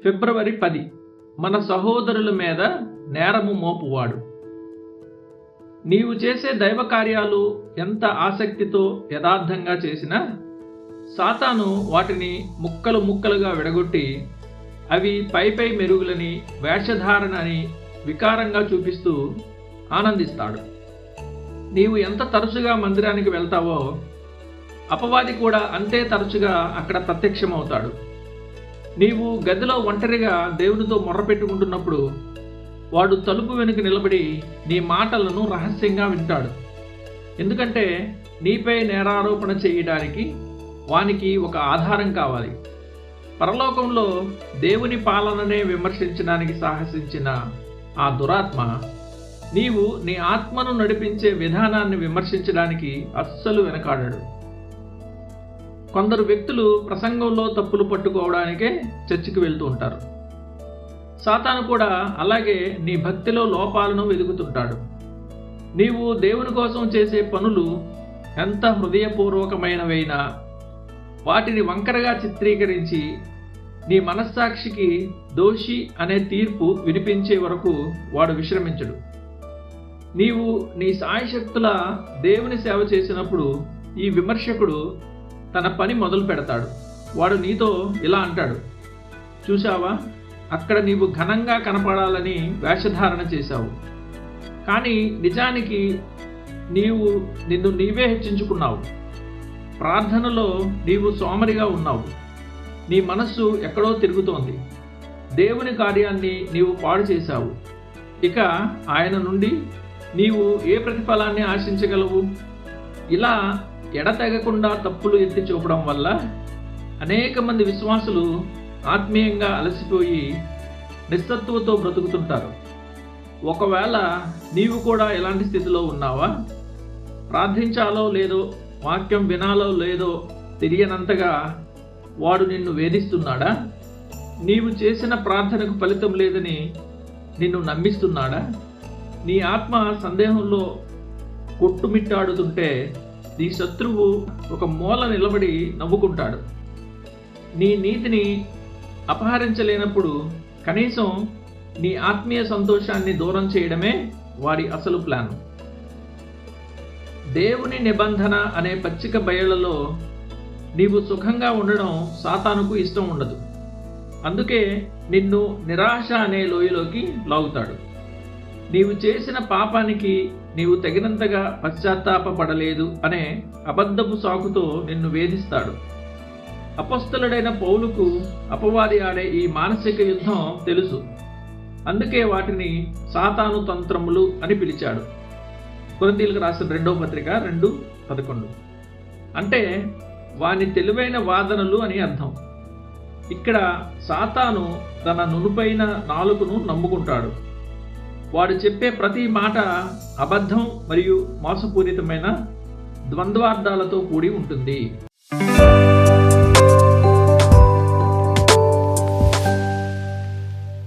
ఫిబ్రవరి 10 మన సహోదరుల మీద నేరము మోపువాడు. నీవు చేసే దైవ కార్యాలు ఎంత ఆసక్తితో యథార్థంగా చేసినా సాతాను వాటిని ముక్కలు ముక్కలుగా విడగొట్టి అవి పై మెరుగులని, వేషధారణ అని వికారంగా చూపిస్తూ ఆనందిస్తాడు. నీవు ఎంత తరచుగా మందిరానికి వెళ్తావో అపవాది కూడా అంతే తరచుగా అక్కడ ప్రత్యక్షమవుతాడు. నీవు గదిలో ఒంటరిగా దేవునితో మొర్రపెట్టుకుంటున్నప్పుడు వాడు తలుపు వెనుక నిలబడి నీ మాటలను రహస్యంగా వింటాడు. ఎందుకంటే నీపై నేరారోపణ చేయడానికి వానికి ఒక ఆధారం కావాలి. పరలోకంలో దేవుని పాలననే విమర్శించడానికి సాహసించిన ఆ దురాత్మ నీవు నీ ఆత్మను నడిపించే విధానాన్ని విమర్శించడానికి అస్సలు వెనకాడడు. కొందరు వ్యక్తులు ప్రసంగంలో తప్పులు పట్టుకోవడానికే చర్చికి వెళ్తూ ఉంటారు. సాతాను కూడా అలాగే నీ భక్తిలో లోపాలను వెతుకుతుంటాడు. నీవు దేవుని కోసం చేసే పనులు ఎంత హృదయపూర్వకమైనవైనా వాటిని వంకరగా చిత్రీకరించి నీ మనస్సాక్షికి దోషి అనే తీర్పు వినిపించే వరకు వాడు విశ్రమించడు. నీవు నీ సాయశక్తుల దేవుని సేవ చేసినప్పుడు ఈ విమర్శకుడు తన పని మొదలు పెడతాడు. వాడు నీతో ఇలా అంటాడు, చూశావా, అక్కడ నీవు ఘనంగా కనపడాలని వేషధారణ చేశావు, కానీ నిజానికి నిన్ను నీవే హెచ్చించుకున్నావు. ప్రార్థనలో నీవు సోమరిగా ఉన్నావు. నీ మనస్సు ఎక్కడో తిరుగుతోంది. దేవుని కార్యాన్ని నీవు పాడు చేశావు. ఇక ఆయన నుండి నీవు ఏ ప్రతిఫలాన్ని ఆశించగలవు? ఇలా ఎడతెగకుండా తప్పులు ఎత్తి చూపడం వల్ల అనేక మంది విశ్వాసులు ఆత్మీయంగా అలసిపోయి నిస్సత్తువతో బ్రతుకుతుంటారు. ఒకవేళ నీవు కూడా ఇలాంటి స్థితిలో ఉన్నావా? ప్రార్థించాలో లేదో, వాక్యం వినాలో లేదో తెలియనంతగా వాడు నిన్ను వేధిస్తున్నాడా? నీవు చేసిన ప్రార్థనకు ఫలితం లేదని నిన్ను నమ్మిస్తున్నాడా? నీ ఆత్మ సందేహంలో కొట్టుమిట్టాడుతుంటే నీ శత్రువు ఒక మూల నిలబడి నవ్వుకుంటాడు. నీ నీతిని అపహరించలేనప్పుడు కనీసం నీ ఆత్మీయ సంతోషాన్ని దూరం చేయడమే వాడి అసలు ప్లాన్. దేవుని నిబంధన అనే పచ్చిక బయళ్లలో నీవు సుఖంగా ఉండడం సాతానుకు ఇష్టం ఉండదు. అందుకే నిన్ను నిరాశ అనే లోయలోకి లాగుతాడు. నీవు చేసిన పాపానికి నీవు తగినంతగా పశ్చాత్తాపపడలేదు అనే అబద్ధపు సాకుతో నిన్ను వేధిస్తాడు. అపొస్తలుడైన పౌలుకు అపవాది ఆడే ఈ మానసిక యుద్ధం తెలుసు. అందుకే వాటిని సాతాను తంత్రములు అని పిలిచాడు. కొరింథీయులకు రాసిన 2వ పత్రిక 2:11. అంటే వాని తెలివైన వాదనలు అని అర్థం. ఇక్కడ సాతాను తన నునుపైన నాలుకను నమ్ముకుంటాడు. వాడు చెప్పే ప్రతి మాట అబద్ధం మరియు మోసపూరితమైన ద్వంద్వార్థాలతో కూడి ఉంటుంది.